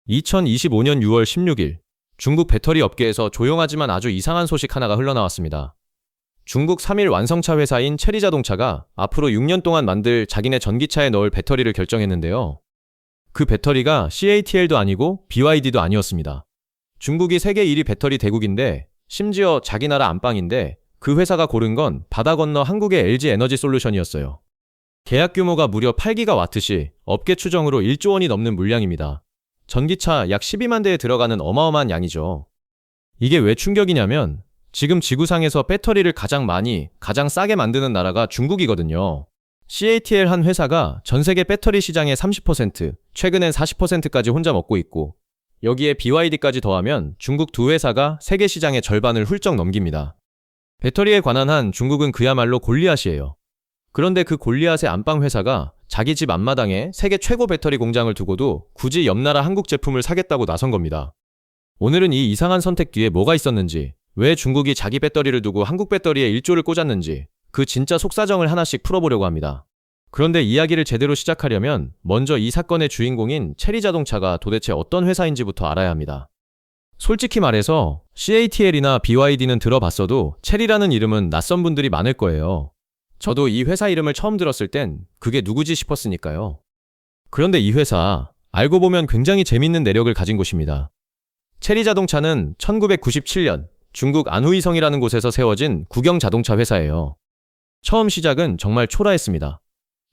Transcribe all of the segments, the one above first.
2025년 6월 16일, 중국 배터리 업계에서 조용하지만 아주 이상한 소식 하나가 흘러나왔습니다. 중국 3일 완성차 회사인 체리자동차가 앞으로 6년 동안 만들 자기네 전기차에 넣을 배터리를 결정했는데요. 그 배터리가 CATL도 아니고 BYD도 아니었습니다. 중국이 세계 1위 배터리 대국인데 심지어 자기 나라 안방인데 그 회사가 고른 건 바다 건너 한국의 LG 에너지 솔루션이었어요. 계약 규모가 무려 8기가와트시 업계 추정으로 1조 원이 넘는 물량입니다. 전기차 약 12만 대에 들어가는 어마어마한 양이죠. 이게 왜 충격이냐면 지금 지구상에서 배터리를 가장 많이, 가장 싸게 만드는 나라가 중국이거든요. CATL 한 회사가 전 세계 배터리 시장의 30%, 최근엔 40%까지 혼자 먹고 있고 여기에 BYD까지 더하면 중국 두 회사가 세계 시장의 절반을 훌쩍 넘깁니다. 배터리에 관한 한 중국은 그야말로 골리앗이에요. 그런데 그 골리앗의 안방 회사가 자기 집 앞마당에 세계 최고 배터리 공장을 두고도 굳이 옆나라 한국 제품을 사겠다고 나선 겁니다. 오늘은 이 이상한 선택 뒤에 뭐가 있었는지, 왜 중국이 자기 배터리를 두고 한국 배터리에 1조를 꽂았는지 그 진짜 속사정을 하나씩 풀어보려고 합니다. 그런데 이야기를 제대로 시작하려면 먼저 이 사건의 주인공인 체리자동차가 도대체 어떤 회사인지부터 알아야 합니다. 솔직히 말해서 CATL이나 BYD는 들어봤어도 체리라는 이름은 낯선 분들이 많을 거예요. 저도 이 회사 이름을 처음 들었을 땐 그게 누구지 싶었으니까요. 그런데 이 회사, 알고 보면 굉장히 재밌는 내력을 가진 곳입니다. 체리자동차는 1997년 중국 안후이성이라는 곳에서 세워진 국영 자동차 회사예요. 처음 시작은 정말 초라했습니다.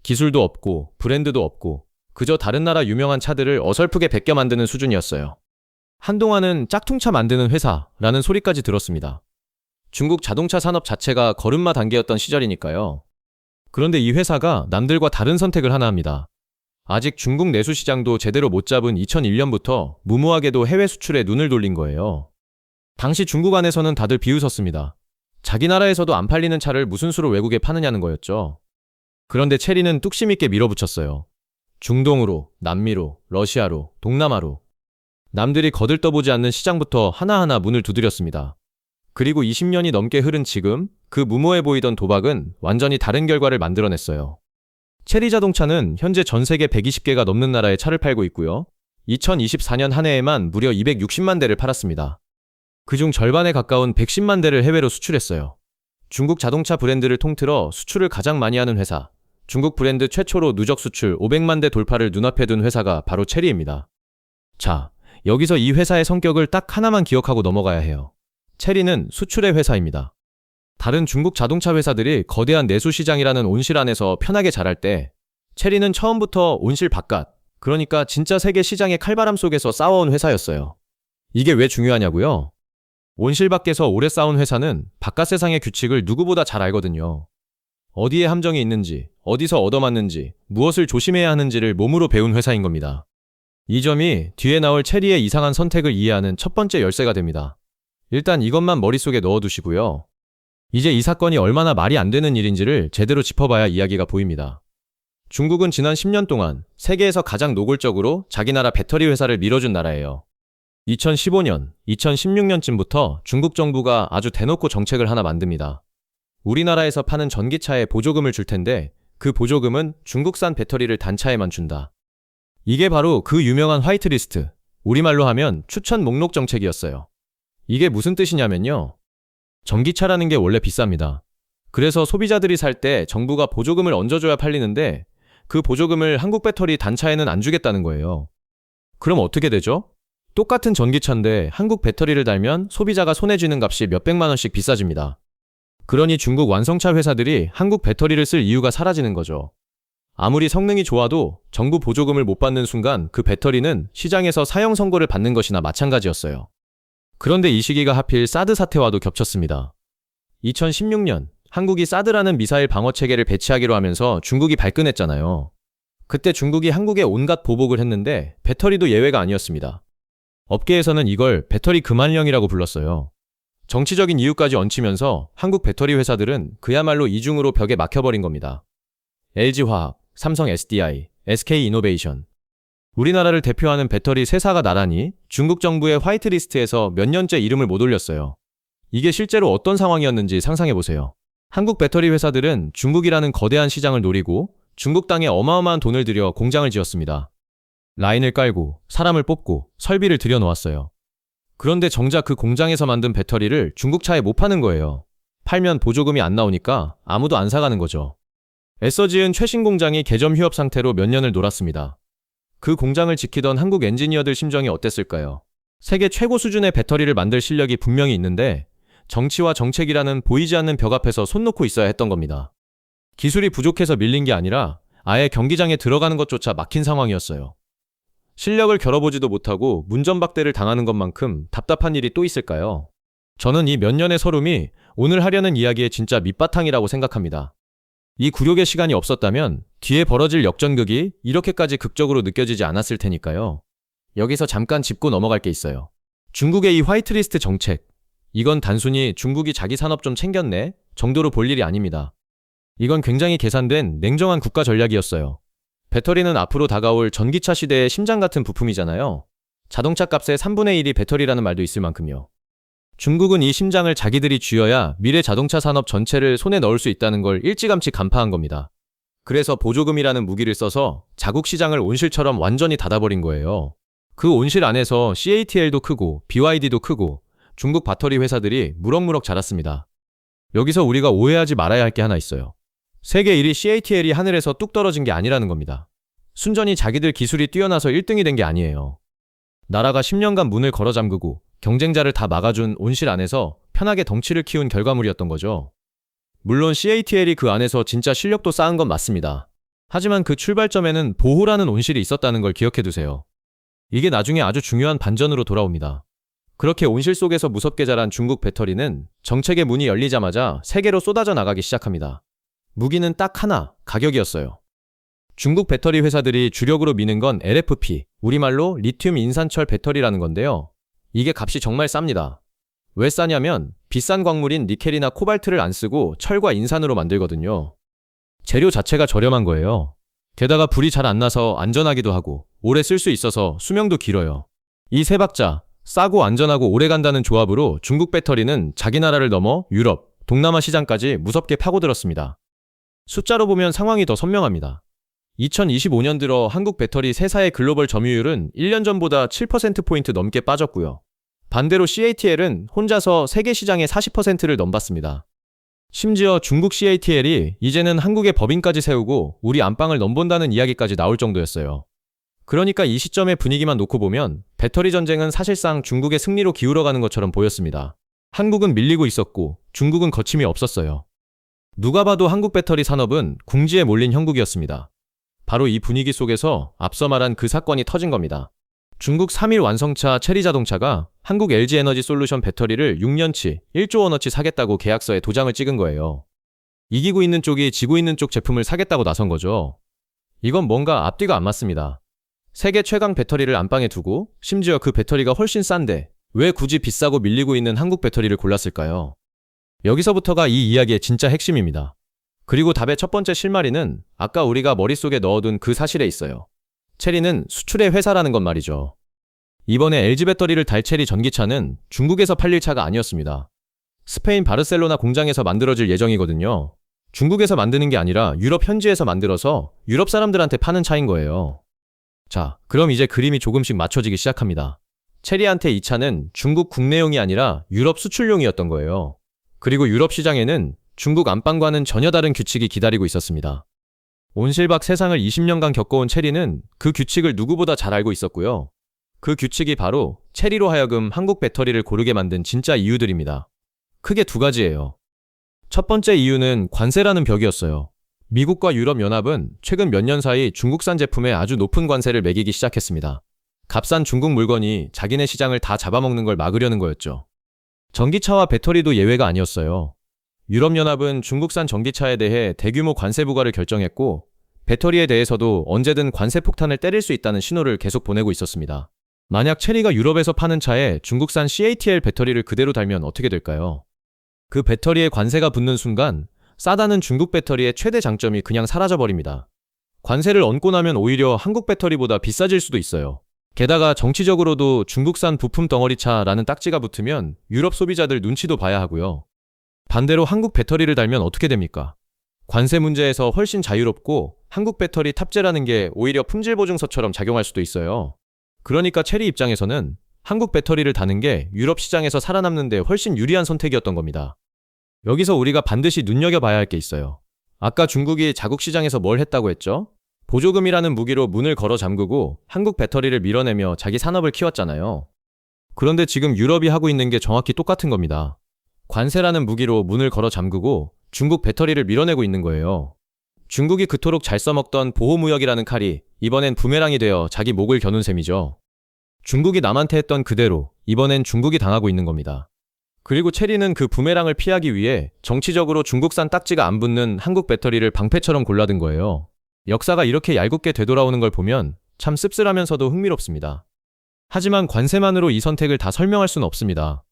기술도 없고 브랜드도 없고 그저 다른 나라 유명한 차들을 어설프게 베껴 만드는 수준이었어요. 한동안은 짝퉁차 만드는 회사라는 소리까지 들었습니다. 중국 자동차 산업 자체가 걸음마 단계였던 시절이니까요. 그런데 이 회사가 남들과 다른 선택을 하나 합니다. 아직 중국 내수 시장도 제대로 못 잡은 2001년부터 무모하게도 해외 수출에 눈을 돌린 거예요. 당시 중국 안에서는 다들 비웃었습니다. 자기 나라에서도 안 팔리는 차를 무슨 수로 외국에 파느냐는 거였죠. 그런데 체리는 뚝심 있게 밀어붙였어요. 중동으로, 남미로, 러시아로, 동남아로. 남들이 거들떠보지 않는 시장부터 하나하나 문을 두드렸습니다. 그리고 20년이 넘게 흐른 지금 그 무모해 보이던 도박은 완전히 다른 결과를 만들어냈어요. 체리자동차는 현재 전 세계 120개가 넘는 나라에 차를 팔고 있고요. 2024년 한 해에만 무려 260만 대를 팔았습니다. 그중 절반에 가까운 110만 대를 해외로 수출했어요. 중국 자동차 브랜드를 통틀어 수출을 가장 많이 하는 회사, 중국 브랜드 최초로 누적 수출 500만 대 돌파를 눈앞에 둔 회사가 바로 체리입니다. 자, 여기서 이 회사의 성격을 딱 하나만 기억하고 넘어가야 해요. 체리는 수출의 회사입니다. 다른 중국 자동차 회사들이 거대한 내수 시장이라는 온실 안에서 편하게 자랄 때 체리는 처음부터 온실 바깥, 그러니까 진짜 세계 시장의 칼바람 속에서 싸워온 회사였어요. 이게 왜 중요하냐고요? 온실 밖에서 오래 싸운 회사는 바깥 세상의 규칙을 누구보다 잘 알거든요. 어디에 함정이 있는지, 어디서 얻어맞는지, 무엇을 조심해야 하는지를 몸으로 배운 회사인 겁니다. 이 점이 뒤에 나올 체리의 이상한 선택을 이해하는 첫 번째 열쇠가 됩니다. 일단 이것만 머릿속에 넣어두시고요. 이제 이 사건이 얼마나 말이 안 되는 일인지를 제대로 짚어봐야 이야기가 보입니다. 중국은 지난 10년 동안 세계에서 가장 노골적으로 자기 나라 배터리 회사를 밀어준 나라예요. 2015년, 2016년쯤부터 중국 정부가 아주 대놓고 정책을 하나 만듭니다. 우리나라에서 파는 전기차에 보조금을 줄 텐데 그 보조금은 중국산 배터리를 단차에만 준다. 이게 바로 그 유명한 화이트리스트, 우리말로 하면 추천 목록 정책이었어요. 이게 무슨 뜻이냐면요. 전기차라는 게 원래 비쌉니다. 그래서 소비자들이 살 때 정부가 보조금을 얹어줘야 팔리는데 그 보조금을 한국 배터리 단차에는 안 주겠다는 거예요. 그럼 어떻게 되죠? 똑같은 전기차인데 한국 배터리를 달면 소비자가 손에 쥐는 값이 몇백만 원씩 비싸집니다. 그러니 중국 완성차 회사들이 한국 배터리를 쓸 이유가 사라지는 거죠. 아무리 성능이 좋아도 정부 보조금을 못 받는 순간 그 배터리는 시장에서 사형 선고를 받는 것이나 마찬가지였어요. 그런데 이 시기가 하필 사드 사태와도 겹쳤습니다. 2016년 한국이 사드라는 미사일 방어 체계를 배치하기로 하면서 중국이 발끈했잖아요. 그때 중국이 한국에 온갖 보복을 했는데 배터리도 예외가 아니었습니다. 업계에서는 이걸 배터리 그만령이라고 불렀어요. 정치적인 이유까지 얹히면서 한국 배터리 회사들은 그야말로 이중으로 벽에 막혀버린 겁니다. LG화학, 삼성 SDI, SK이노베이션. 우리나라를 대표하는 배터리 3사가 나란히 중국 정부의 화이트리스트에서 몇 년째 이름을 못 올렸어요. 이게 실제로 어떤 상황이었는지 상상해보세요. 한국 배터리 회사들은 중국이라는 거대한 시장을 노리고 중국 땅에 어마어마한 돈을 들여 공장을 지었습니다. 라인을 깔고 사람을 뽑고 설비를 들여놓았어요. 그런데 정작 그 공장에서 만든 배터리를 중국차에 못 파는 거예요. 팔면 보조금이 안 나오니까 아무도 안 사가는 거죠. 애써 지은 최신 공장이 개점 휴업 상태로 몇 년을 놀았습니다. 그 공장을 지키던 한국 엔지니어들 심정이 어땠을까요? 세계 최고 수준의 배터리를 만들 실력이 분명히 있는데 정치와 정책이라는 보이지 않는 벽 앞에서 손 놓고 있어야 했던 겁니다. 기술이 부족해서 밀린 게 아니라 아예 경기장에 들어가는 것조차 막힌 상황이었어요. 실력을 겨뤄보지도 못하고 문전박대를 당하는 것만큼 답답한 일이 또 있을까요? 저는 이 몇 년의 서름이 오늘 하려는 이야기의 진짜 밑바탕이라고 생각합니다. 이 굴욕의 시간이 없었다면 뒤에 벌어질 역전극이 이렇게까지 극적으로 느껴지지 않았을 테니까요. 여기서 잠깐 짚고 넘어갈 게 있어요. 중국의 이 화이트리스트 정책. 이건 단순히 중국이 자기 산업 좀 챙겼네 정도로 볼 일이 아닙니다. 이건 굉장히 계산된 냉정한 국가 전략이었어요. 배터리는 앞으로 다가올 전기차 시대의 심장 같은 부품이잖아요. 자동차 값의 3분의 1이 배터리라는 말도 있을 만큼요. 중국은 이 심장을 자기들이 쥐어야 미래 자동차 산업 전체를 손에 넣을 수 있다는 걸 일찌감치 간파한 겁니다. 그래서 보조금이라는 무기를 써서 자국 시장을 온실처럼 완전히 닫아버린 거예요. 그 온실 안에서 CATL도 크고 BYD도 크고 중국 배터리 회사들이 무럭무럭 자랐습니다. 여기서 우리가 오해하지 말아야 할 게 하나 있어요. 세계 1위 CATL이 하늘에서 뚝 떨어진 게 아니라는 겁니다. 순전히 자기들 기술이 뛰어나서 1등이 된 게 아니에요. 나라가 10년간 문을 걸어 잠그고 경쟁자를 다 막아준 온실 안에서 편하게 덩치를 키운 결과물이었던 거죠. 물론 CATL이 그 안에서 진짜 실력도 쌓은 건 맞습니다. 하지만 그 출발점에는 보호라는 온실이 있었다는 걸 기억해두세요. 이게 나중에 아주 중요한 반전으로 돌아옵니다. 그렇게 온실 속에서 무섭게 자란 중국 배터리는 정책의 문이 열리자마자 세계로 쏟아져 나가기 시작합니다. 무기는 딱 하나, 가격이었어요. 중국 배터리 회사들이 주력으로 미는 건 LFP, 우리말로 리튬 인산철 배터리라는 건데요. 이게 값이 정말 쌉니다. 왜 싸냐면 비싼 광물인 니켈이나 코발트를 안 쓰고 철과 인산으로 만들거든요. 재료 자체가 저렴한 거예요. 게다가 불이 잘 안 나서 안전하기도 하고 오래 쓸 수 있어서 수명도 길어요. 이 세 박자, 싸고 안전하고 오래 간다는 조합으로 중국 배터리는 자기 나라를 넘어 유럽, 동남아 시장까지 무섭게 파고들었습니다. 숫자로 보면 상황이 더 선명합니다. 2025년 들어 한국 배터리 3사의 글로벌 점유율은 1년 전보다 7%포인트 넘게 빠졌고요. 반대로 CATL은 혼자서 세계 시장의 40%를 넘봤습니다. 심지어 중국 CATL이 이제는 한국에 법인까지 세우고 우리 안방을 넘본다는 이야기까지 나올 정도였어요. 그러니까 이 시점의 분위기만 놓고 보면 배터리 전쟁은 사실상 중국의 승리로 기울어가는 것처럼 보였습니다. 한국은 밀리고 있었고 중국은 거침이 없었어요. 누가 봐도 한국 배터리 산업은 궁지에 몰린 형국이었습니다. 바로 이 분위기 속에서 앞서 말한 그 사건이 터진 겁니다. 중국 3일 완성차 체리 자동차가 한국 LG에너지솔루션 배터리를 6년치 1조 원어치 사겠다고 계약서에 도장을 찍은 거예요. 이기고 있는 쪽이 지고 있는 쪽 제품을 사겠다고 나선 거죠. 이건 뭔가 앞뒤가 안 맞습니다. 세계 최강 배터리를 안방에 두고 심지어 그 배터리가 훨씬 싼데 왜 굳이 비싸고 밀리고 있는 한국 배터리를 골랐을까요? 여기서부터가 이 이야기의 진짜 핵심입니다. 그리고 답의 첫 번째 실마리는 아까 우리가 머릿속에 넣어둔 그 사실에 있어요. 체리는 수출의 회사라는 건 말이죠. 이번에 LG 배터리를 달 체리 전기차는 중국에서 팔릴 차가 아니었습니다. 스페인 바르셀로나 공장에서 만들어질 예정이거든요. 중국에서 만드는 게 아니라 유럽 현지에서 만들어서 유럽 사람들한테 파는 차인 거예요. 자, 그럼 이제 그림이 조금씩 맞춰지기 시작합니다. 체리한테 이 차는 중국 국내용이 아니라 유럽 수출용이었던 거예요. 그리고 유럽 시장에는 중국 안방과는 전혀 다른 규칙이 기다리고 있었습니다. 온실박 세상을 20년간 겪어온 체리는 그 규칙을 누구보다 잘 알고 있었고요. 그 규칙이 바로 체리로 하여금 한국 배터리를 고르게 만든 진짜 이유들입니다. 크게 두 가지예요. 첫 번째 이유는 관세라는 벽이었어요. 미국과 유럽연합은 최근 몇 년 사이 중국산 제품에 아주 높은 관세를 매기기 시작했습니다. 값싼 중국 물건이 자기네 시장을 다 잡아먹는 걸 막으려는 거였죠. 전기차와 배터리도 예외가 아니었어요. 유럽연합은 중국산 전기차에 대해 대규모 관세 부과를 결정했고 배터리에 대해서도 언제든 관세 폭탄을 때릴 수 있다는 신호를 계속 보내고 있었습니다. 만약 체리가 유럽에서 파는 차에 중국산 CATL 배터리를 그대로 달면 어떻게 될까요? 그 배터리에 관세가 붙는 순간 싸다는 중국 배터리의 최대 장점이 그냥 사라져버립니다. 관세를 얹고 나면 오히려 한국 배터리보다 비싸질 수도 있어요. 게다가 정치적으로도 중국산 부품 덩어리차라는 딱지가 붙으면 유럽 소비자들 눈치도 봐야 하고요. 반대로 한국 배터리를 달면 어떻게 됩니까? 관세 문제에서 훨씬 자유롭고 한국 배터리 탑재라는 게 오히려 품질 보증서처럼 작용할 수도 있어요. 그러니까 체리 입장에서는 한국 배터리를 다는 게 유럽 시장에서 살아남는 데 훨씬 유리한 선택이었던 겁니다. 여기서 우리가 반드시 눈여겨봐야 할 게 있어요. 아까 중국이 자국 시장에서 뭘 했다고 했죠? 보조금이라는 무기로 문을 걸어 잠그고 한국 배터리를 밀어내며 자기 산업을 키웠잖아요. 그런데 지금 유럽이 하고 있는 게 정확히 똑같은 겁니다. 관세라는 무기로 문을 걸어 잠그고 중국 배터리를 밀어내고 있는 거예요. 중국이 그토록 잘 써먹던 보호무역이라는 칼이 이번엔 부메랑이 되어 자기 목을 겨눈 셈이죠. 중국이 남한테 했던 그대로 이번엔 중국이 당하고 있는 겁니다. 그리고 체리는 그 부메랑을 피하기 위해 정치적으로 중국산 딱지가 안 붙는 한국 배터리를 방패처럼 골라든 거예요. 역사가 이렇게 얄궂게 되돌아오는 걸 보면 참 씁쓸하면서도 흥미롭습니다. 하지만 관세만으로 이 선택을 다 설명할 수는 없습니다.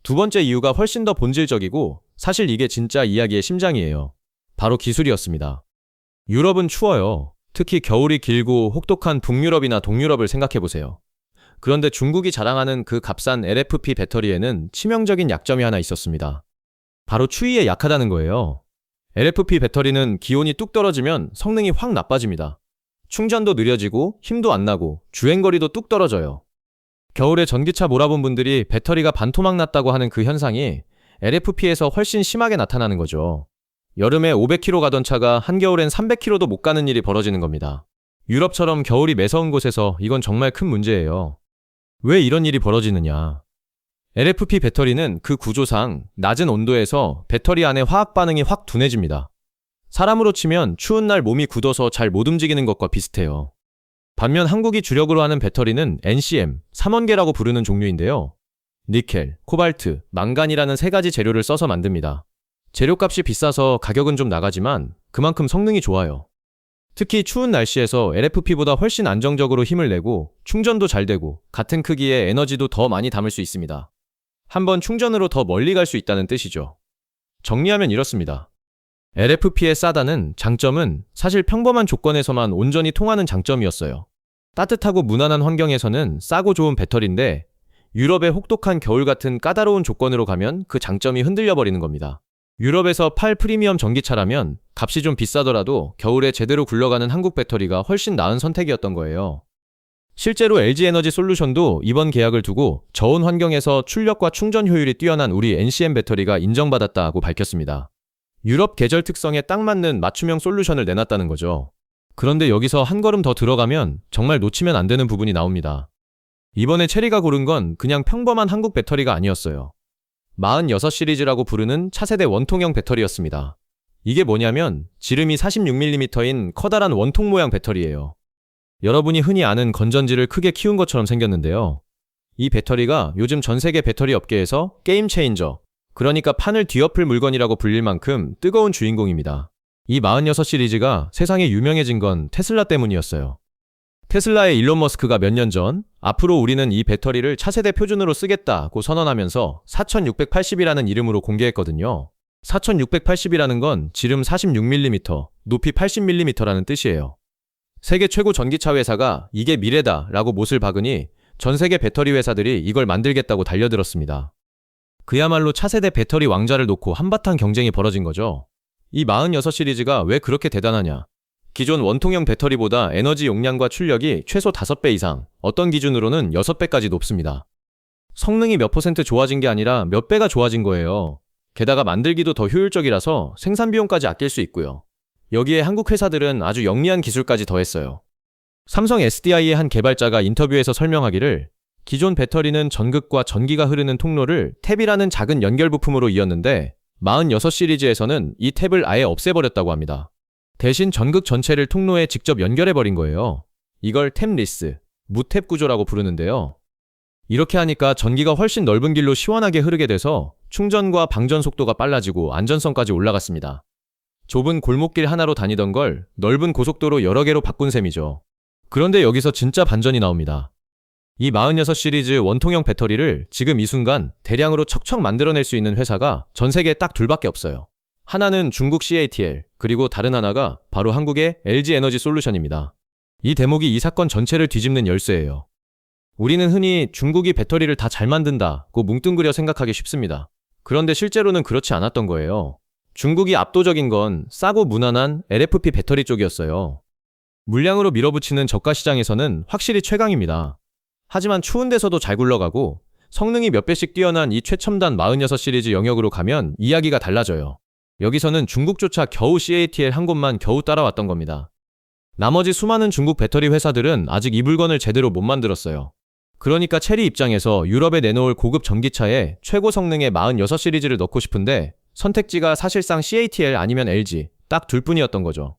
두 번째 이유가 훨씬 더 본질적이고 사실 이게 진짜 이야기의 심장이에요. 바로 기술이었습니다. 유럽은 추워요. 특히 겨울이 길고 혹독한 북유럽이나 동유럽을 생각해보세요. 그런데 중국이 자랑하는 그 값싼 LFP 배터리에는 치명적인 약점이 하나 있었습니다. 바로 추위에 약하다는 거예요. LFP 배터리는 기온이 뚝 떨어지면 성능이 확 나빠집니다. 충전도 느려지고 힘도 안 나고 주행거리도 뚝 떨어져요. 겨울에 전기차 몰아본 분들이 배터리가 반토막 났다고 하는 그 현상이 LFP에서 훨씬 심하게 나타나는 거죠. 여름에 500km 가던 차가 한겨울엔 300km도 못 가는 일이 벌어지는 겁니다. 유럽처럼 겨울이 매서운 곳에서 이건 정말 큰 문제예요. 왜 이런 일이 벌어지느냐? LFP 배터리는 그 구조상 낮은 온도에서 배터리 안에 화학 반응이 확 둔해집니다. 사람으로 치면 추운 날 몸이 굳어서 잘 못 움직이는 것과 비슷해요. 반면 한국이 주력으로 하는 배터리는 NCM, 삼원계라고 부르는 종류인데요. 니켈, 코발트, 망간이라는 세 가지 재료를 써서 만듭니다. 재료값이 비싸서 가격은 좀 나가지만 그만큼 성능이 좋아요. 특히 추운 날씨에서 LFP보다 훨씬 안정적으로 힘을 내고 충전도 잘 되고 같은 크기의 에너지도 더 많이 담을 수 있습니다. 한번 충전으로 더 멀리 갈 수 있다는 뜻이죠. 정리하면 이렇습니다. LFP의 싸다는 장점은 사실 평범한 조건에서만 온전히 통하는 장점이었어요. 따뜻하고 무난한 환경에서는 싸고 좋은 배터리인데 유럽의 혹독한 겨울 같은 까다로운 조건으로 가면 그 장점이 흔들려 버리는 겁니다. 유럽에서 팔 프리미엄 전기차라면 값이 좀 비싸더라도 겨울에 제대로 굴러가는 한국 배터리가 훨씬 나은 선택이었던 거예요. 실제로 LG에너지 솔루션도 이번 계약을 두고 저온 환경에서 출력과 충전 효율이 뛰어난 우리 NCM 배터리가 인정받았다고 밝혔습니다. 유럽 계절 특성에 딱 맞는 맞춤형 솔루션을 내놨다는 거죠. 그런데 여기서 한 걸음 더 들어가면 정말 놓치면 안 되는 부분이 나옵니다. 이번에 체리가 고른 건 그냥 평범한 한국 배터리가 아니었어요. 46 시리즈라고 부르는 차세대 원통형 배터리였습니다. 이게 뭐냐면 지름이 46mm인 커다란 원통 모양 배터리예요. 여러분이 흔히 아는 건전지를 크게 키운 것처럼 생겼는데요. 이 배터리가 요즘 전 세계 배터리 업계에서 게임 체인저, 그러니까 판을 뒤엎을 물건이라고 불릴 만큼 뜨거운 주인공입니다. 이 46 시리즈가 세상에 유명해진 건 테슬라 때문이었어요. 테슬라의 일론 머스크가 몇 년 전 앞으로 우리는 이 배터리를 차세대 표준으로 쓰겠다고 선언하면서 4680이라는 이름으로 공개했거든요. 4680이라는 건 지름 46mm, 높이 80mm라는 뜻이에요. 세계 최고 전기차 회사가 이게 미래다 라고 못을 박으니 전 세계 배터리 회사들이 이걸 만들겠다고 달려들었습니다. 그야말로 차세대 배터리 왕자를 놓고 한바탕 경쟁이 벌어진 거죠. 이 46 시리즈가 왜 그렇게 대단하냐? 기존 원통형 배터리보다 에너지 용량과 출력이 최소 5배 이상, 어떤 기준으로는 6배까지 높습니다. 성능이 몇 % 좋아진 게 아니라 몇 배가 좋아진 거예요. 게다가 만들기도 더 효율적이라서 생산 비용까지 아낄 수 있고요. 여기에 한국 회사들은 아주 영리한 기술까지 더했어요. 삼성 SDI의 한 개발자가 인터뷰에서 설명하기를 기존 배터리는 전극과 전기가 흐르는 통로를 탭이라는 작은 연결 부품으로 이었는데 46 시리즈에서는 이 탭을 아예 없애버렸다고 합니다. 대신 전극 전체를 통로에 직접 연결해버린 거예요. 이걸 탭리스, 무탭 구조라고 부르는데요. 이렇게 하니까 전기가 훨씬 넓은 길로 시원하게 흐르게 돼서 충전과 방전 속도가 빨라지고 안전성까지 올라갔습니다. 좁은 골목길 하나로 다니던 걸 넓은 고속도로 여러 개로 바꾼 셈이죠. 그런데 여기서 진짜 반전이 나옵니다. 이 46 시리즈 원통형 배터리를 지금 이 순간 대량으로 척척 만들어낼 수 있는 회사가 전 세계에 딱 둘밖에 없어요. 하나는 중국 CATL, 그리고 다른 하나가 바로 한국의 LG에너지 솔루션입니다. 이 대목이 이 사건 전체를 뒤집는 열쇠예요. 우리는 흔히 중국이 배터리를 다 잘 만든다고 뭉뚱그려 생각하기 쉽습니다. 그런데 실제로는 그렇지 않았던 거예요. 중국이 압도적인 건 싸고 무난한 LFP 배터리 쪽이었어요. 물량으로 밀어붙이는 저가 시장에서는 확실히 최강입니다. 하지만 추운 데서도 잘 굴러가고 성능이 몇 배씩 뛰어난 이 최첨단 46 시리즈 영역으로 가면 이야기가 달라져요. 여기서는 중국조차 겨우 CATL 한 곳만 겨우 따라왔던 겁니다. 나머지 수많은 중국 배터리 회사들은 아직 이 물건을 제대로 못 만들었어요. 그러니까 체리 입장에서 유럽에 내놓을 고급 전기차에 최고 성능의 46 시리즈를 넣고 싶은데 선택지가 사실상 CATL 아니면 LG 딱 둘 뿐이었던 거죠.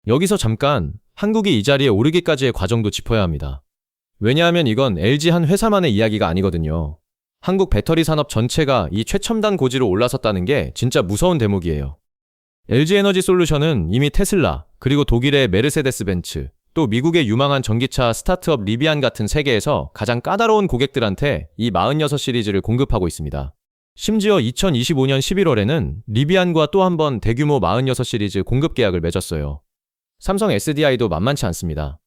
여기서 잠깐 한국이 이 자리에 오르기까지의 과정도 짚어야 합니다. 왜냐하면 이건 LG 한 회사만의 이야기가 아니거든요. 한국 배터리 산업 전체가 이 최첨단 고지로 올라섰다는 게 진짜 무서운 대목이에요. LG에너지 솔루션은 이미 테슬라, 그리고 독일의 메르세데스 벤츠, 또 미국의 유망한 전기차 스타트업 리비안 같은 세계에서 가장 까다로운 고객들한테 이 46 시리즈를 공급하고 있습니다. 심지어 2025년 11월에는 리비안과 또 한 번 대규모 46 시리즈 공급 계약을 맺었어요. 삼성 SDI도 만만치 않습니다.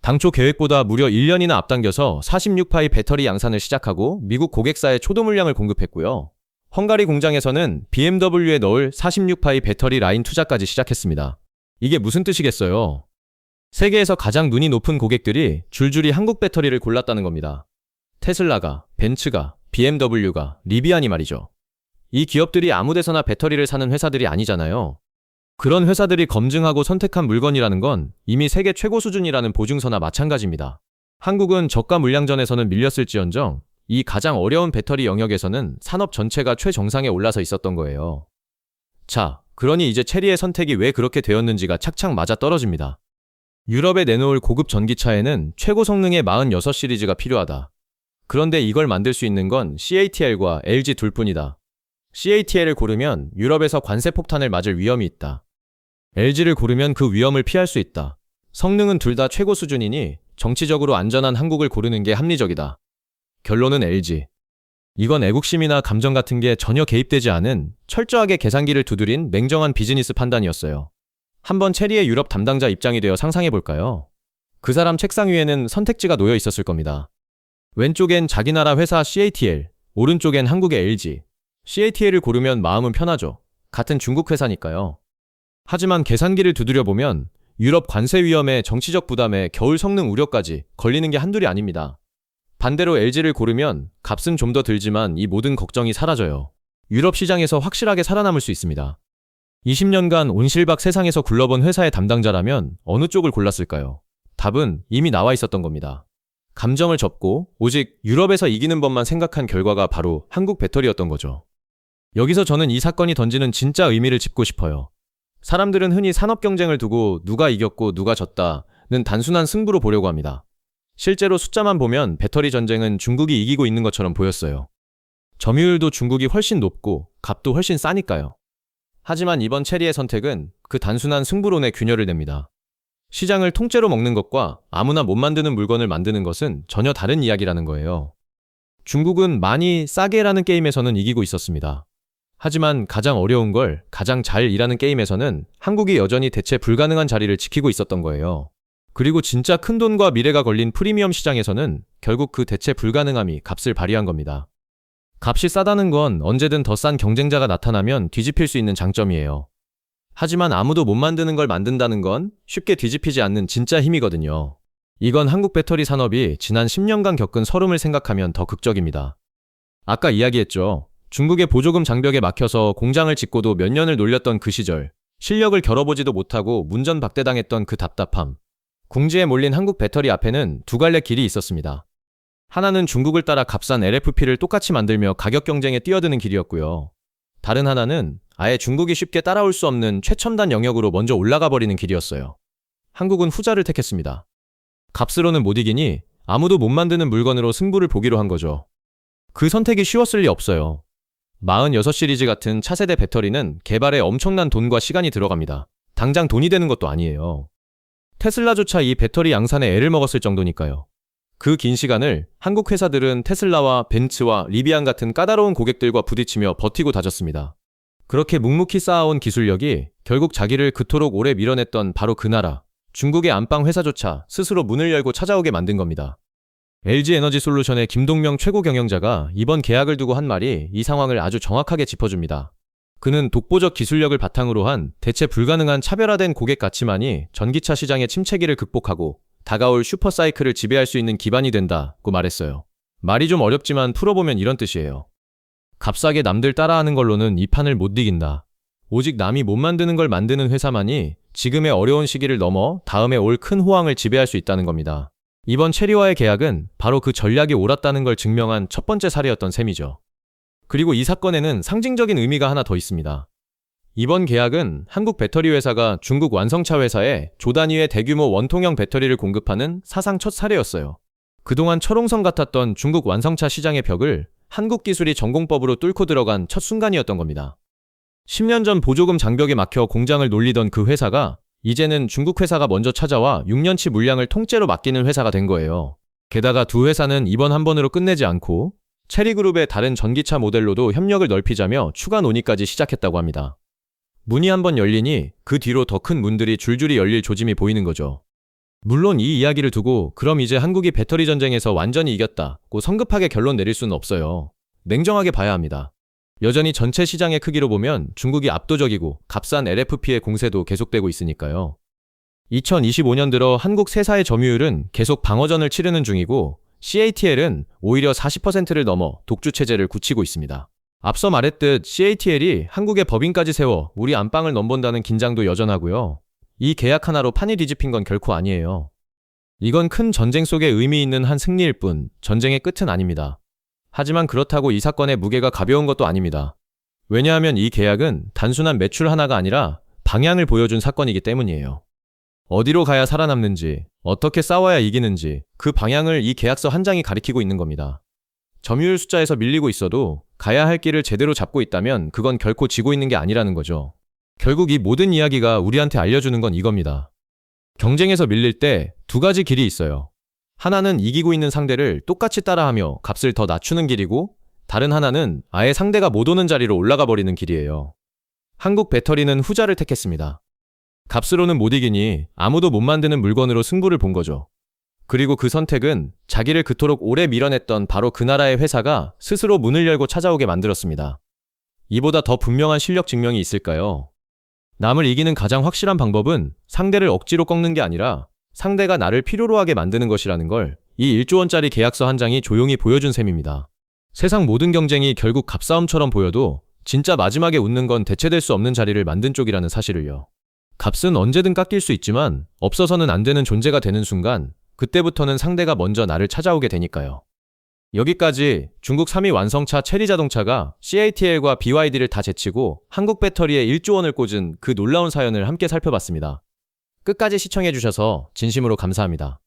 당초 계획보다 무려 1년이나 앞당겨서 46파이 배터리 양산을 시작하고 미국 고객사에 초도 물량을 공급했고요. 헝가리 공장에서는 BMW에 넣을 46파이 배터리 라인 투자까지 시작했습니다. 이게 무슨 뜻이겠어요? 세계에서 가장 눈이 높은 고객들이 줄줄이 한국 배터리를 골랐다는 겁니다. 테슬라가, 벤츠가, BMW가, 리비안이 말이죠. 이 기업들이 아무 데서나 배터리를 사는 회사들이 아니잖아요. 그런 회사들이 검증하고 선택한 물건이라는 건 이미 세계 최고 수준이라는 보증서나 마찬가지입니다. 한국은 저가 물량전에서는 밀렸을지언정 이 가장 어려운 배터리 영역에서는 산업 전체가 최정상에 올라서 있었던 거예요. 자, 그러니 이제 체리의 선택이 왜 그렇게 되었는지가 착착 맞아 떨어집니다. 유럽에 내놓을 고급 전기차에는 최고 성능의 46 시리즈가 필요하다. 그런데 이걸 만들 수 있는 건 CATL과 LG 둘뿐이다. CATL을 고르면 유럽에서 관세 폭탄을 맞을 위험이 있다. LG를 고르면 그 위험을 피할 수 있다. 성능은 둘 다 최고 수준이니 정치적으로 안전한 한국을 고르는 게 합리적이다. 결론은 LG. 이건 애국심이나 감정 같은 게 전혀 개입되지 않은 철저하게 계산기를 두드린 냉정한 비즈니스 판단이었어요. 한번 체리의 유럽 담당자 입장이 되어 상상해볼까요? 그 사람 책상 위에는 선택지가 놓여 있었을 겁니다. 왼쪽엔 자기 나라 회사 CATL, 오른쪽엔 한국의 LG. CATL을 고르면 마음은 편하죠. 같은 중국 회사니까요. 하지만 계산기를 두드려보면 유럽 관세 위험에 정치적 부담에 겨울 성능 우려까지 걸리는 게 한둘이 아닙니다. 반대로 LG를 고르면 값은 좀 더 들지만 이 모든 걱정이 사라져요. 유럽 시장에서 확실하게 살아남을 수 있습니다. 20년간 온실박 세상에서 굴러본 회사의 담당자라면 어느 쪽을 골랐을까요? 답은 이미 나와 있었던 겁니다. 감정을 접고 오직 유럽에서 이기는 법만 생각한 결과가 바로 한국 배터리였던 거죠. 여기서 저는 이 사건이 던지는 진짜 의미를 짚고 싶어요. 사람들은 흔히 산업 경쟁을 두고 누가 이겼고 누가 졌다는 단순한 승부로 보려고 합니다. 실제로 숫자만 보면 배터리 전쟁은 중국이 이기고 있는 것처럼 보였어요. 점유율도 중국이 훨씬 높고 값도 훨씬 싸니까요. 하지만 이번 체리의 선택은 그 단순한 승부론에 균열을 냅니다. 시장을 통째로 먹는 것과 아무나 못 만드는 물건을 만드는 것은 전혀 다른 이야기라는 거예요. 중국은 많이 싸게라는 게임에서는 이기고 있었습니다. 하지만 가장 어려운 걸 가장 잘 일하는 게임에서는 한국이 여전히 대체 불가능한 자리를 지키고 있었던 거예요. 그리고 진짜 큰 돈과 미래가 걸린 프리미엄 시장에서는 결국 그 대체 불가능함이 값을 발휘한 겁니다. 값이 싸다는 건 언제든 더 싼 경쟁자가 나타나면 뒤집힐 수 있는 장점이에요. 하지만 아무도 못 만드는 걸 만든다는 건 쉽게 뒤집히지 않는 진짜 힘이거든요. 이건 한국 배터리 산업이 지난 10년간 겪은 서름을 생각하면 더 극적입니다. 아까 이야기했죠. 중국의 보조금 장벽에 막혀서 공장을 짓고도 몇 년을 놀렸던 그 시절, 실력을 겨뤄보지도 못하고 문전박대당했던 그 답답함. 궁지에 몰린 한국 배터리 앞에는 두 갈래 길이 있었습니다. 하나는 중국을 따라 값싼 LFP를 똑같이 만들며 가격 경쟁에 뛰어드는 길이었고요. 다른 하나는 아예 중국이 쉽게 따라올 수 없는 최첨단 영역으로 먼저 올라가 버리는 길이었어요. 한국은 후자를 택했습니다. 값으로는 못 이기니 아무도 못 만드는 물건으로 승부를 보기로 한 거죠. 그 선택이 쉬웠을 리 없어요. 46 시리즈 같은 차세대 배터리는 개발에 엄청난 돈과 시간이 들어갑니다. 당장 돈이 되는 것도 아니에요. 테슬라조차 이 배터리 양산에 애를 먹었을 정도니까요. 그 긴 시간을 한국 회사들은 테슬라와 벤츠와 리비안 같은 까다로운 고객들과 부딪히며 버티고 다졌습니다. 그렇게 묵묵히 쌓아온 기술력이 결국 자기를 그토록 오래 밀어냈던 바로 그 나라, 중국의 안방 회사조차 스스로 문을 열고 찾아오게 만든 겁니다. LG에너지 솔루션의 김동명 최고 경영자가 이번 계약을 두고 한 말이 이 상황을 아주 정확하게 짚어줍니다. 그는 독보적 기술력을 바탕으로 한 대체 불가능한 차별화된 고객 가치만이 전기차 시장의 침체기를 극복하고 다가올 슈퍼사이클을 지배할 수 있는 기반이 된다고 말했어요. 말이 좀 어렵지만 풀어보면 이런 뜻이에요. 값싸게 남들 따라하는 걸로는 이 판을 못 이긴다. 오직 남이 못 만드는 걸 만드는 회사만이 지금의 어려운 시기를 넘어 다음에 올 큰 호황을 지배할 수 있다는 겁니다. 이번 체리와의 계약은 바로 그 전략이 옳았다는 걸 증명한 첫 번째 사례였던 셈이죠. 그리고 이 사건에는 상징적인 의미가 하나 더 있습니다. 이번 계약은 한국 배터리 회사가 중국 완성차 회사에 조 단위의 대규모 원통형 배터리를 공급하는 사상 첫 사례였어요. 그동안 철옹성 같았던 중국 완성차 시장의 벽을 한국 기술이 전공법으로 뚫고 들어간 첫 순간이었던 겁니다. 10년 전 보조금 장벽에 막혀 공장을 놀리던 그 회사가 이제는 중국 회사가 먼저 찾아와 6년치 물량을 통째로 맡기는 회사가 된 거예요. 게다가 두 회사는 이번 한 번으로 끝내지 않고 체리그룹의 다른 전기차 모델로도 협력을 넓히자며 추가 논의까지 시작했다고 합니다. 문이 한 번 열리니 그 뒤로 더 큰 문들이 줄줄이 열릴 조짐이 보이는 거죠. 물론 이 이야기를 두고 그럼 이제 한국이 배터리 전쟁에서 완전히 이겼다고 성급하게 결론 내릴 수는 없어요. 냉정하게 봐야 합니다. 여전히 전체 시장의 크기로 보면 중국이 압도적이고 값싼 LFP의 공세도 계속되고 있으니까요. 2025년 들어 한국 세사의 점유율은 계속 방어전을 치르는 중이고 CATL은 오히려 40%를 넘어 독주 체제를 굳히고 있습니다. 앞서 말했듯 CATL이 한국에 법인까지 세워 우리 안방을 넘본다는 긴장도 여전하고요. 이 계약 하나로 판이 뒤집힌 건 결코 아니에요. 이건 큰 전쟁 속에 의미 있는 한 승리일 뿐 전쟁의 끝은 아닙니다. 하지만 그렇다고 이 사건의 무게가 가벼운 것도 아닙니다. 왜냐하면 이 계약은 단순한 매출 하나가 아니라 방향을 보여준 사건이기 때문이에요. 어디로 가야 살아남는지, 어떻게 싸워야 이기는지 그 방향을 이 계약서 한 장이 가리키고 있는 겁니다. 점유율 숫자에서 밀리고 있어도 가야 할 길을 제대로 잡고 있다면 그건 결코 지고 있는 게 아니라는 거죠. 결국 이 모든 이야기가 우리한테 알려주는 건 이겁니다. 경쟁에서 밀릴 때 두 가지 길이 있어요. 하나는 이기고 있는 상대를 똑같이 따라하며 값을 더 낮추는 길이고 다른 하나는 아예 상대가 못 오는 자리로 올라가 버리는 길이에요. 한국 배터리는 후자를 택했습니다. 값으로는 못 이기니 아무도 못 만드는 물건으로 승부를 본 거죠. 그리고 그 선택은 자기를 그토록 오래 밀어냈던 바로 그 나라의 회사가 스스로 문을 열고 찾아오게 만들었습니다. 이보다 더 분명한 실력 증명이 있을까요? 남을 이기는 가장 확실한 방법은 상대를 억지로 꺾는 게 아니라 상대가 나를 필요로 하게 만드는 것이라는 걸 이 1조 원짜리 계약서 한 장이 조용히 보여준 셈입니다. 세상 모든 경쟁이 결국 값싸움처럼 보여도 진짜 마지막에 웃는 건 대체될 수 없는 자리를 만든 쪽이라는 사실을요. 값은 언제든 깎일 수 있지만 없어서는 안 되는 존재가 되는 순간 그때부터는 상대가 먼저 나를 찾아오게 되니까요. 여기까지 중국 3위 완성차 체리자동차가 CATL과 BYD를 다 제치고 한국 배터리에 1조 원을 꽂은 그 놀라운 사연을 함께 살펴봤습니다. 끝까지 시청해주셔서 진심으로 감사합니다.